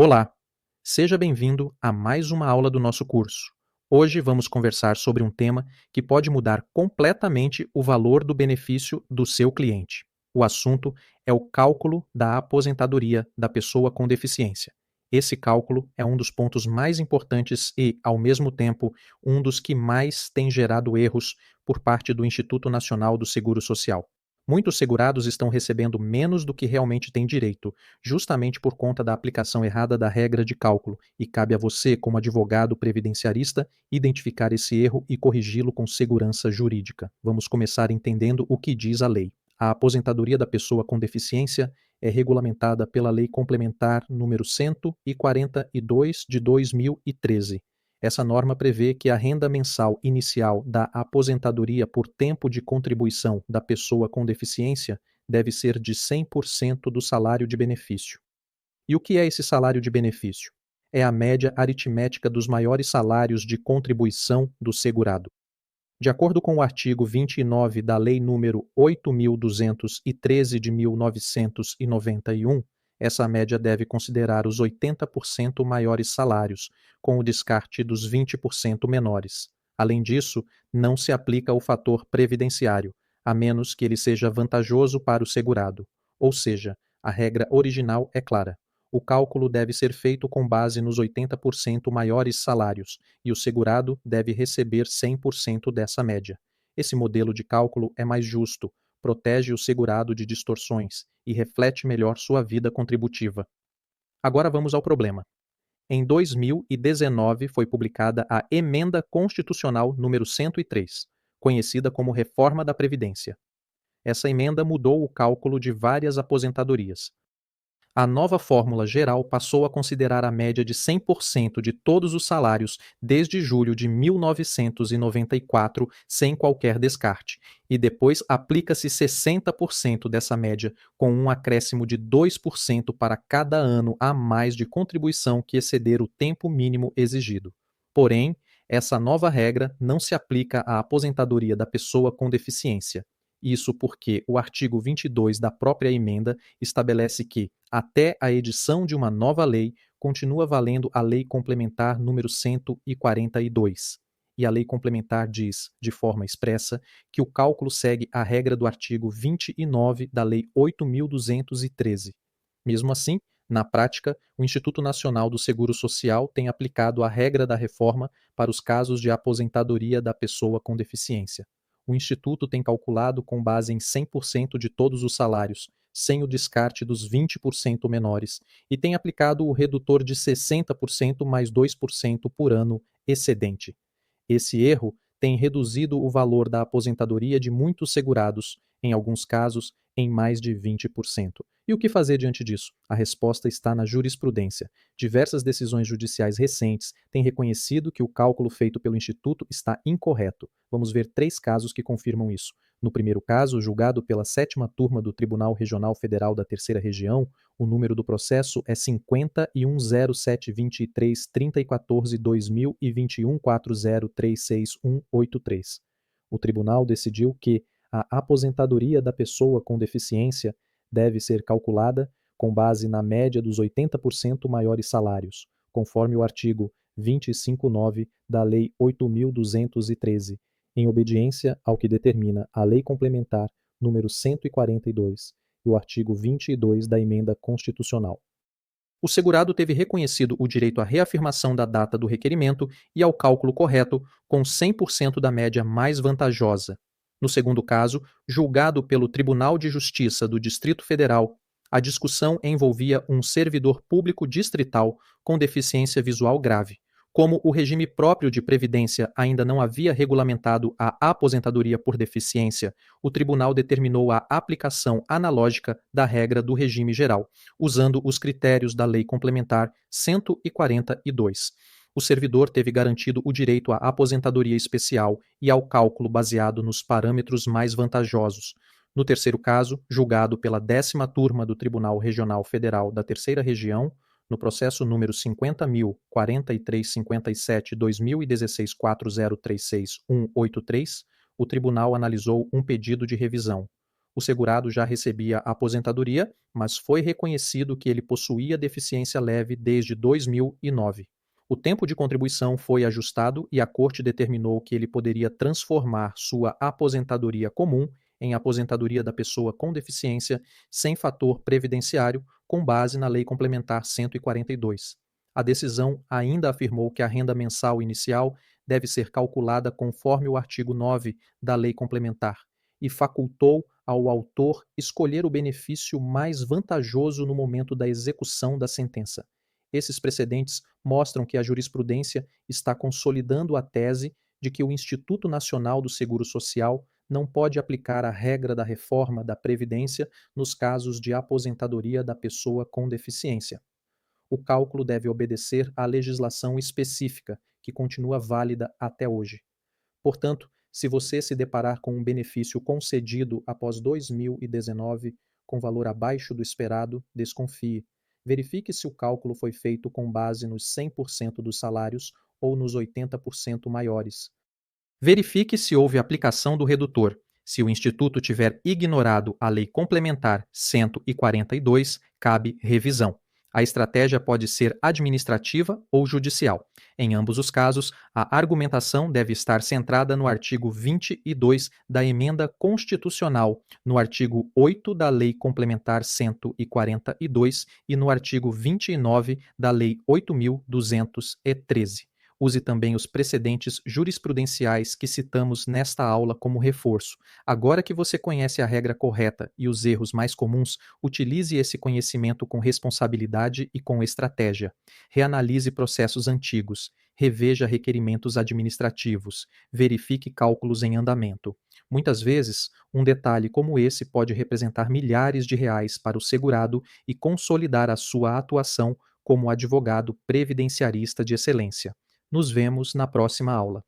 Olá, seja bem-vindo a mais uma aula do nosso curso. Hoje vamos conversar sobre um tema que pode mudar completamente o valor do benefício do seu cliente. O assunto é o cálculo da aposentadoria da pessoa com deficiência. Esse cálculo é um dos pontos mais importantes e, ao mesmo tempo, um dos que mais tem gerado erros por parte do Instituto Nacional do Seguro Social. Muitos segurados estão recebendo menos do que realmente têm direito, justamente por conta da aplicação errada da regra de cálculo, e cabe a você, como advogado previdenciarista, identificar esse erro e corrigi-lo com segurança jurídica. Vamos começar entendendo o que diz a lei. A aposentadoria da pessoa com deficiência é regulamentada pela Lei Complementar número 142 de 2013. Essa norma prevê que a renda mensal inicial da aposentadoria por tempo de contribuição da pessoa com deficiência deve ser de 100% do salário de benefício. E o que é esse salário de benefício? É a média aritmética dos maiores salários de contribuição do segurado. De acordo com o artigo 29 da Lei nº 8.213 de 1991, essa média deve considerar os 80% maiores salários, com o descarte dos 20% menores. Além disso, não se aplica o fator previdenciário, a menos que ele seja vantajoso para o segurado. Ou seja, a regra original é clara. O cálculo deve ser feito com base nos 80% maiores salários, e o segurado deve receber 100% dessa média. Esse modelo de cálculo é mais justo, protege o segurado de distorções e reflete melhor sua vida contributiva. Agora vamos ao problema. Em 2019 foi publicada a Emenda Constitucional número 103, conhecida como Reforma da Previdência. Essa emenda mudou o cálculo de várias aposentadorias. A nova fórmula geral passou a considerar a média de 100% de todos os salários desde julho de 1994, sem qualquer descarte, e depois aplica-se 60% dessa média, com um acréscimo de 2% para cada ano a mais de contribuição que exceder o tempo mínimo exigido. Porém, essa nova regra não se aplica à aposentadoria da pessoa com deficiência. Isso porque o artigo 22 da própria emenda estabelece que, até a edição de uma nova lei, continua valendo a Lei Complementar número 142. E a Lei Complementar diz, de forma expressa, que o cálculo segue a regra do artigo 29 da Lei 8.213. Mesmo assim, na prática, o Instituto Nacional do Seguro Social tem aplicado a regra da reforma para os casos de aposentadoria da pessoa com deficiência. O Instituto tem calculado com base em 100% de todos os salários, sem o descarte dos 20% menores, e tem aplicado o redutor de 60% mais 2% por ano excedente. Esse erro tem reduzido o valor da aposentadoria de muitos segurados, em alguns casos, em mais de 20%. E o que fazer diante disso? A resposta está na jurisprudência. Diversas decisões judiciais recentes têm reconhecido que o cálculo feito pelo Instituto está incorreto. Vamos ver 3 casos que confirmam isso. No primeiro caso, julgado pela 7ª Turma do Tribunal Regional Federal da Terceira Região, o número do processo é 50.10723/2021-4036-183. O tribunal decidiu que a aposentadoria da pessoa com deficiência deve ser calculada com base na média dos 80% maiores salários, conforme o artigo 259 da Lei 8.213, em obediência ao que determina a Lei Complementar número 142 e o artigo 22 da Emenda Constitucional. O segurado teve reconhecido o direito à reafirmação da data do requerimento e ao cálculo correto, com 100% da média mais vantajosa. No segundo caso, julgado pelo Tribunal de Justiça do Distrito Federal, a discussão envolvia um servidor público distrital com deficiência visual grave. Como o regime próprio de previdência ainda não havia regulamentado a aposentadoria por deficiência, o tribunal determinou a aplicação analógica da regra do regime geral, usando os critérios da Lei Complementar 142. O servidor teve garantido o direito à aposentadoria especial e ao cálculo baseado nos parâmetros mais vantajosos. No terceiro caso, julgado pela 10ª Turma do Tribunal Regional Federal da Terceira Região, no processo número 50.4357/2016-4036-183, o tribunal analisou um pedido de revisão. O segurado já recebia aposentadoria, mas foi reconhecido que ele possuía deficiência leve desde 2009. O tempo de contribuição foi ajustado e a Corte determinou que ele poderia transformar sua aposentadoria comum em aposentadoria da pessoa com deficiência sem fator previdenciário, com base na Lei Complementar 142. A decisão ainda afirmou que a renda mensal inicial deve ser calculada conforme o artigo 9 da Lei Complementar e facultou ao autor escolher o benefício mais vantajoso no momento da execução da sentença. Esses precedentes mostram que a jurisprudência está consolidando a tese de que o Instituto Nacional do Seguro Social não pode aplicar a regra da reforma da Previdência nos casos de aposentadoria da pessoa com deficiência. O cálculo deve obedecer à legislação específica, que continua válida até hoje. Portanto, se você se deparar com um benefício concedido após 2019 com valor abaixo do esperado, desconfie. Verifique se o cálculo foi feito com base nos 100% dos salários ou nos 80% maiores. Verifique se houve aplicação do redutor. Se o Instituto tiver ignorado a Lei Complementar 142, cabe revisão. A estratégia pode ser administrativa ou judicial. Em ambos os casos, a argumentação deve estar centrada no artigo 22 da Emenda Constitucional, no artigo 8 da Lei Complementar 142 e no artigo 29 da Lei 8.213. Use também os precedentes jurisprudenciais que citamos nesta aula como reforço. Agora que você conhece a regra correta e os erros mais comuns, utilize esse conhecimento com responsabilidade e com estratégia. Reanalise processos antigos. Reveja requerimentos administrativos. Verifique cálculos em andamento. Muitas vezes, um detalhe como esse pode representar milhares de reais para o segurado e consolidar a sua atuação como advogado previdenciarista de excelência. Nos vemos na próxima aula.